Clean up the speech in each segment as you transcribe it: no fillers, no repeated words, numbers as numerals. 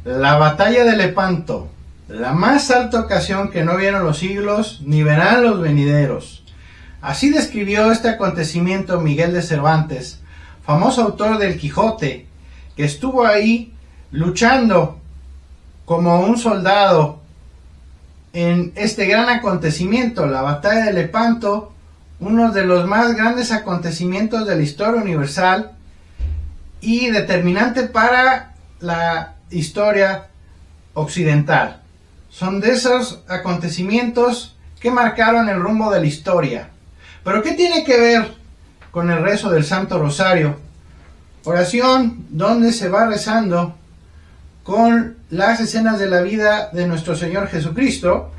La batalla de Lepanto, la más alta ocasión que no vieron los siglos ni verán los venideros. Así describió este acontecimiento Miguel de Cervantes, famoso autor del Quijote, que estuvo ahí luchando como un soldado en este gran acontecimiento, la batalla de Lepanto, uno de los más grandes acontecimientos de la historia universal y determinante para la historia occidental. Son de esos acontecimientos que marcaron el rumbo de la historia. ¿Pero qué tiene que ver con el rezo del Santo Rosario? Oración donde se va rezando con las escenas de la vida de nuestro Señor Jesucristo.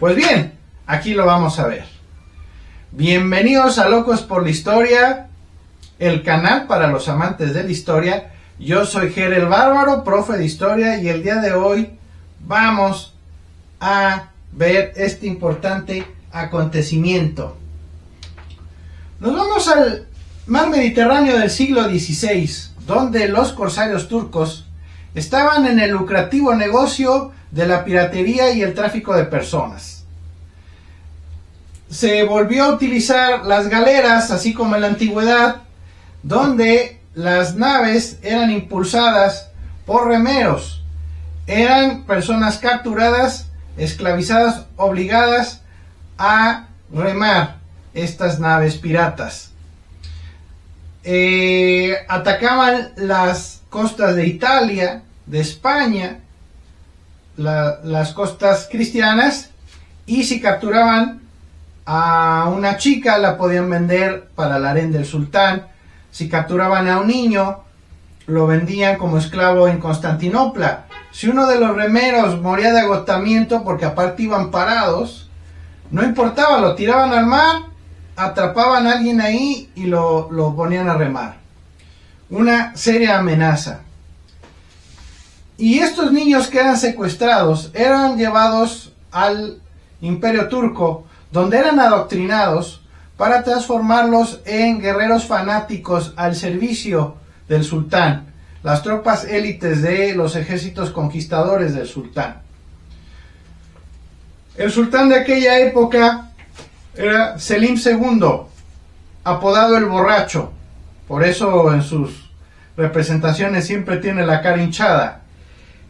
Pues bien, aquí lo vamos a ver. Bienvenidos a Locos por la Historia, el canal para los amantes de la historia. Yo soy Ger el Bárbaro, profe de historia, y el día de hoy vamos a ver este importante acontecimiento. Nos vamos al mar Mediterráneo del siglo XVI, donde los corsarios turcos estaban en el lucrativo negocio de la piratería y el tráfico de personas. Se volvió a utilizar las galeras, así como en la antigüedad, donde las naves eran impulsadas por remeros. Eran personas capturadas, esclavizadas, obligadas a remar estas naves piratas. Atacaban las costas de Italia, de España, las costas cristianas, y si capturaban a una chica la podían vender para el harén del sultán. Si capturaban a un niño lo vendían como esclavo en Constantinopla. Si uno de los remeros moría de agotamiento, porque aparte iban parados, no importaba, lo tiraban al mar, atrapaban a alguien ahí y lo ponían a remar. Una seria amenaza. Y estos niños que eran secuestrados eran llevados al Imperio Turco, donde eran adoctrinados para transformarlos en guerreros fanáticos al servicio del sultán, las tropas élites de los ejércitos conquistadores del sultán. El sultán de aquella época era Selim II, apodado el Borracho. Por eso en sus representaciones siempre tiene la cara hinchada.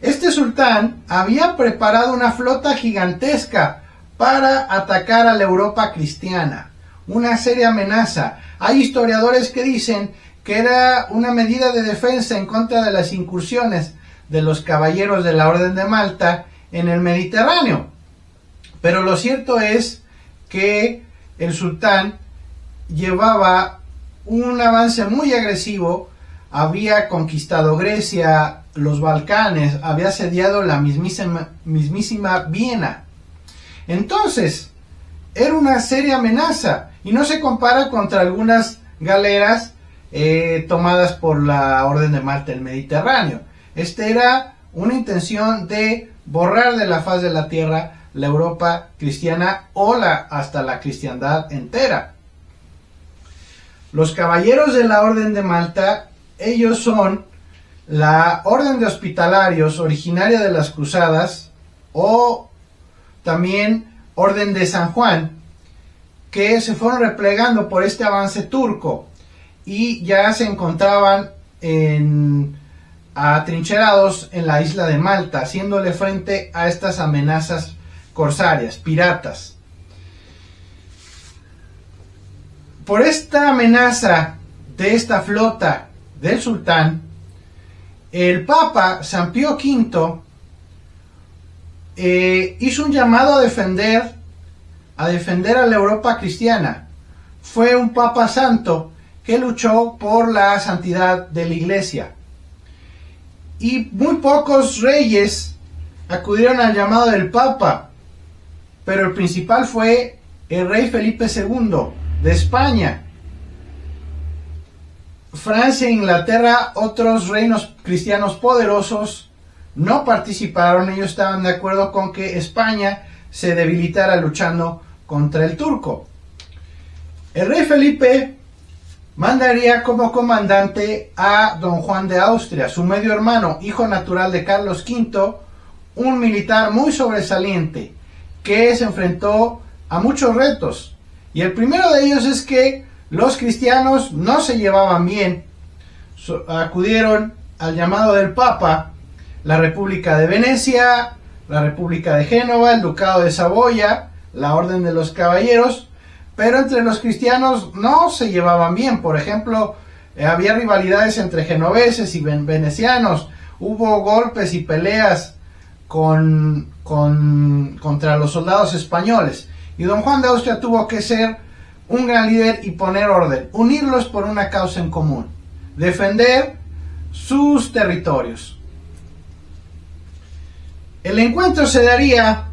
Este sultán había preparado una flota gigantesca para atacar a la Europa cristiana. Una seria amenaza. Hay historiadores que dicen que era una medida de defensa en contra de las incursiones de los caballeros de la Orden de Malta en el Mediterráneo. Pero lo cierto es que el sultán llevaba un avance muy agresivo, había conquistado Grecia, los Balcanes, había asediado la mismísima Viena. Entonces, era una seria amenaza y no se compara contra algunas galeras tomadas por la Orden de Malta del Mediterráneo. Era una intención de borrar de la faz de la tierra la Europa cristiana o hasta la cristiandad entera. Los caballeros de la Orden de Malta, ellos son la Orden de Hospitalarios originaria de las Cruzadas, o también Orden de San Juan, que se fueron replegando por este avance turco y ya se encontraban atrincherados en la isla de Malta, haciéndole frente a estas amenazas corsarias, piratas. Por esta amenaza de esta flota del sultán, el Papa San Pío V hizo un llamado a defender a la Europa cristiana. Fue un Papa santo que luchó por la santidad de la Iglesia. Y muy pocos reyes acudieron al llamado del Papa, pero el principal fue el rey Felipe II de España. Francia e Inglaterra, otros reinos cristianos poderosos, no participaron. Ellos estaban de acuerdo con que España se debilitara luchando contra el turco. El rey Felipe mandaría como comandante a don Juan de Austria, su medio hermano, hijo natural de Carlos V, un militar muy sobresaliente que se enfrentó a muchos retos. Y el primero de ellos es que los cristianos no se llevaban bien. Acudieron al llamado del Papa, la República de Venecia, la República de Génova, el Ducado de Saboya, la Orden de los Caballeros, pero entre los cristianos no se llevaban bien. Por ejemplo, había rivalidades entre genoveses y venecianos, hubo golpes y peleas contra los soldados españoles, y don Juan de Austria tuvo que ser un gran líder y poner orden, unirlos por una causa en común, defender sus territorios. El encuentro se daría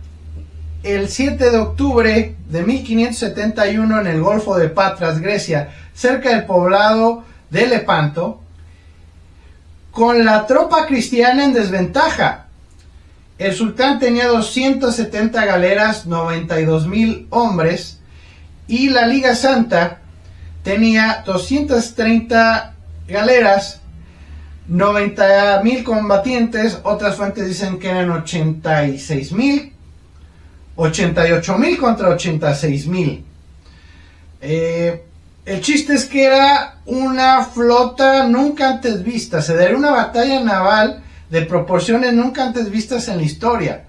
el 7 de octubre de 1571 en el Golfo de Patras, Grecia, cerca del poblado de Lepanto, con la tropa cristiana en desventaja. El sultán tenía 270 galeras, 92,000 hombres, y la Liga Santa tenía 230 galeras, 90,000 combatientes. Otras fuentes dicen que eran 86,000, 88,000 contra 86,000. El chiste es que era una flota nunca antes vista. Se daría una batalla naval de proporciones nunca antes vistas en la historia.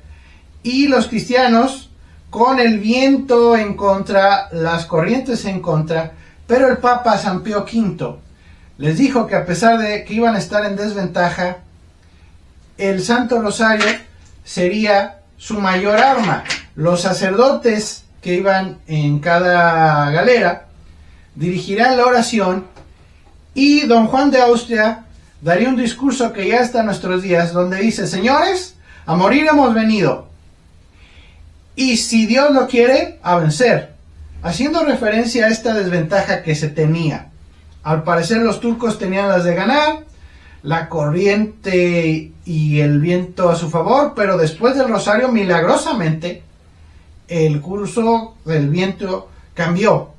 Y los cristianos, con el viento en contra, las corrientes en contra, pero el Papa San Pío V les dijo que a pesar de que iban a estar en desventaja, el Santo Rosario sería su mayor arma. Los sacerdotes que iban en cada galera dirigirán la oración, y don Juan de Austria daría un discurso que ya está en nuestros días, donde dice: señores, a morir hemos venido, y si Dios lo quiere, a vencer, haciendo referencia a esta desventaja que se tenía. Al parecer los turcos tenían las de ganar, la corriente y el viento a su favor, pero después del rosario, milagrosamente, el curso del viento cambió.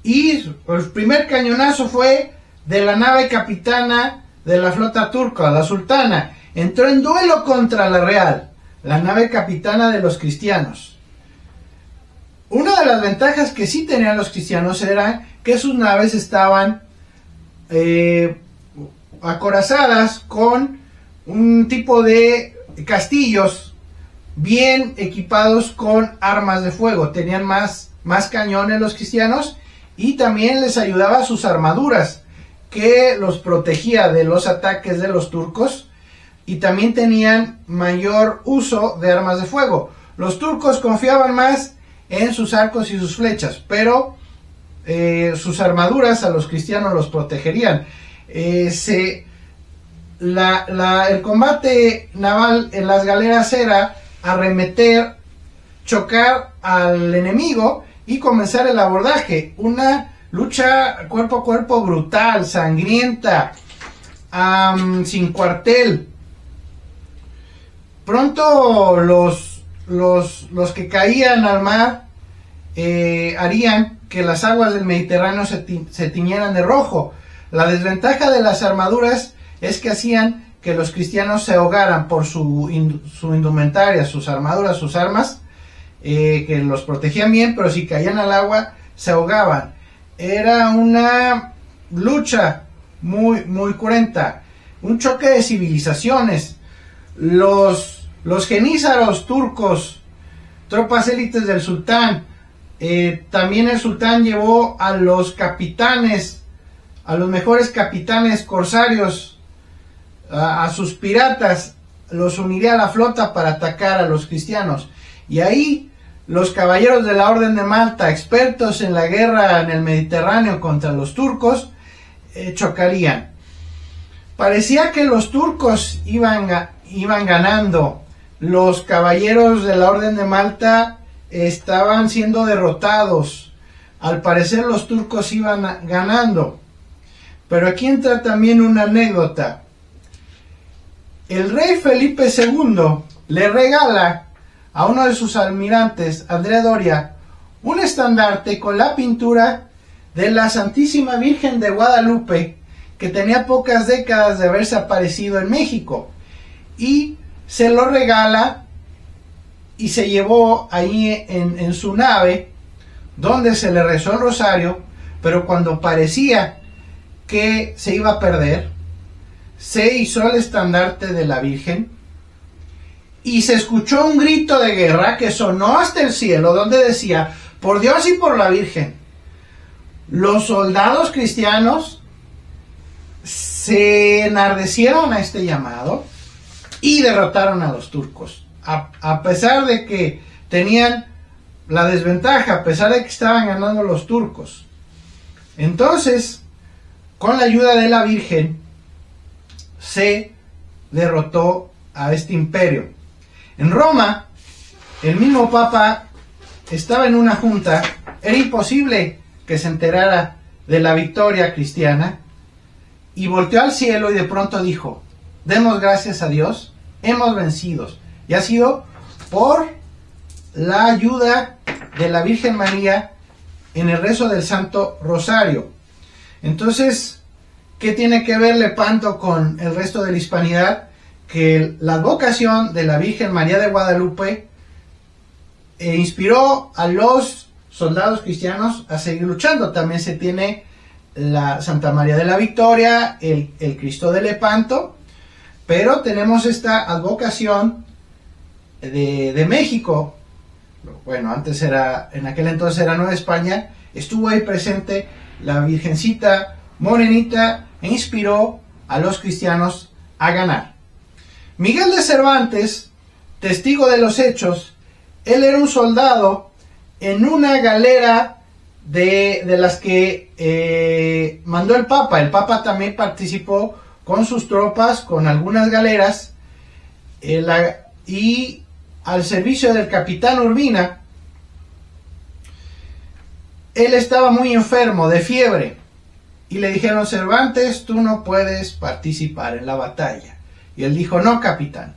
Y el primer cañonazo fue de la nave capitana de la flota turca, la Sultana. Entró en duelo contra la Real, la nave capitana de los cristianos. Una de las ventajas que sí tenían los cristianos era que sus naves estaban acorazadas con un tipo de castillos bien equipados con armas de fuego. Tenían más cañones los cristianos, y también les ayudaba sus armaduras, que los protegía de los ataques de los turcos, y también tenían mayor uso de armas de fuego. Los turcos confiaban más en sus arcos y sus flechas, pero sus armaduras a los cristianos los protegerían. El combate naval en las galeras era arremeter, chocar al enemigo y comenzar el abordaje. Una lucha cuerpo a cuerpo brutal, sangrienta, sin cuartel. Pronto los que caían al mar harían que las aguas del Mediterráneo se tiñeran de rojo. La desventaja de las armaduras es que hacían que los cristianos se ahogaran por su indumentaria, sus armaduras, sus armas, que los protegían bien, pero si caían al agua se ahogaban. Era una lucha muy, muy cruenta, un choque de civilizaciones. Los genízaros turcos, tropas élites del sultán, también el sultán llevó a los capitanes, a los mejores capitanes corsarios, a sus piratas, los uniría a la flota para atacar a los cristianos. Y ahí los caballeros de la Orden de Malta, expertos en la guerra en el Mediterráneo contra los turcos, chocarían. Parecía que los turcos iban ganando. Los caballeros de la Orden de Malta estaban siendo derrotados. Al parecer los turcos iban ganando. Pero aquí entra también una anécdota. El rey Felipe II le regala a uno de sus almirantes, Andrea Doria, un estandarte con la pintura de la Santísima Virgen de Guadalupe, que tenía pocas décadas de haberse aparecido en México, y se lo regala y se llevó ahí en su nave, donde se le rezó el rosario, pero cuando parecía que se iba a perder, se hizo el estandarte de la Virgen y se escuchó un grito de guerra que sonó hasta el cielo, donde decía: por Dios y por la Virgen. Los soldados cristianos se enardecieron a este llamado y derrotaron a los turcos. A pesar de que tenían la desventaja, a pesar de que estaban ganando los turcos. Entonces, con la ayuda de la Virgen, se derrotó a este imperio. En Roma, el mismo Papa estaba en una junta. Era imposible que se enterara de la victoria cristiana, y volteó al cielo y de pronto dijo: demos gracias a Dios, hemos vencido, y ha sido por la ayuda de la Virgen María en el rezo del Santo Rosario. Entonces, ¿qué tiene que ver Lepanto con el resto de la hispanidad? Que la advocación de la Virgen María de Guadalupe inspiró a los soldados cristianos a seguir luchando. También se tiene la Santa María de la Victoria, el Cristo de Lepanto, pero tenemos esta advocación de México. Bueno, antes era, en aquel entonces era Nueva España, estuvo ahí presente la Virgencita Morenita e inspiró a los cristianos a ganar. Miguel de Cervantes, testigo de los hechos, él era un soldado en una galera de las que mandó el Papa. El Papa también participó con sus tropas, con algunas galeras, y al servicio del capitán Urbina. Él estaba muy enfermo, de fiebre, y le dijeron: Cervantes, tú no puedes participar en la batalla. Y él dijo: no, capitán,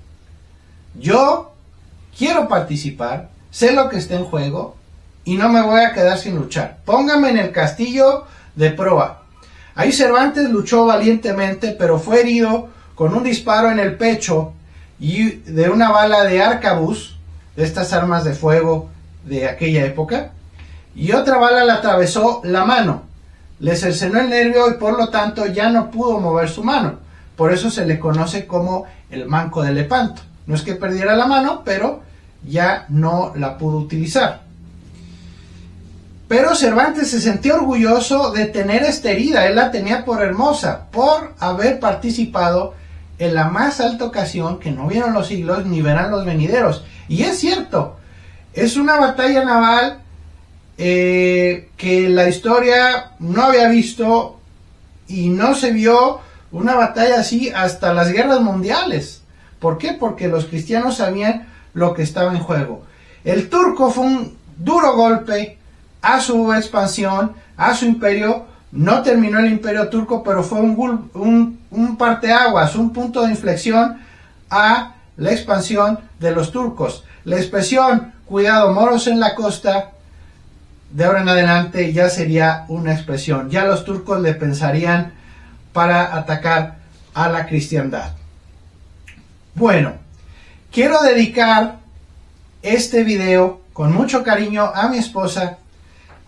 yo quiero participar, sé lo que está en juego, y no me voy a quedar sin luchar. Póngame en el castillo de proa. Ahí Cervantes luchó valientemente, pero fue herido con un disparo en el pecho y de una bala de arcabuz, de estas armas de fuego de aquella época, y otra bala le atravesó la mano. Le cercenó el nervio y por lo tanto ya no pudo mover su mano. Por eso se le conoce como el manco de Lepanto. No es que perdiera la mano, pero ya no la pudo utilizar. Pero Cervantes se sentía orgulloso de tener esta herida. Él la tenía por hermosa, por haber participado en la más alta ocasión que no vieron los siglos ni verán los venideros. Y es cierto, es una batalla naval que la historia no había visto, y no se vio una batalla así hasta las guerras mundiales. ¿Por qué? Porque los cristianos sabían lo que estaba en juego. El turco fue un duro golpe a su expansión, a su imperio. No terminó el imperio turco, pero fue un parteaguas, un punto de inflexión a la expansión de los turcos. La expresión "cuidado, moros en la costa", de ahora en adelante ya sería una expresión. Ya los turcos le pensarían para atacar a la cristiandad. Bueno, quiero dedicar este video con mucho cariño a mi esposa,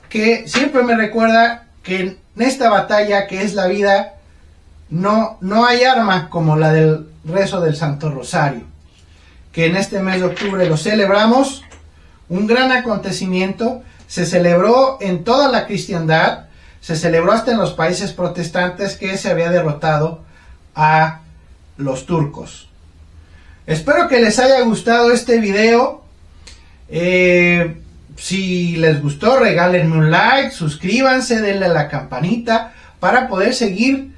que siempre me recuerda que en esta batalla que es la vida, no hay arma como la del rezo del Santo Rosario, que en este mes de octubre lo celebramos, un gran acontecimiento. Se celebró en toda la cristiandad, se celebró hasta en los países protestantes, que se había derrotado a los turcos. Espero que les haya gustado este video. Si les gustó, regálenme un like, suscríbanse, denle a la campanita para poder seguir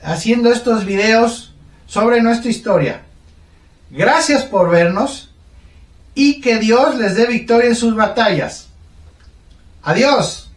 haciendo estos videos sobre nuestra historia. Gracias por vernos y que Dios les dé victoria en sus batallas. Adiós.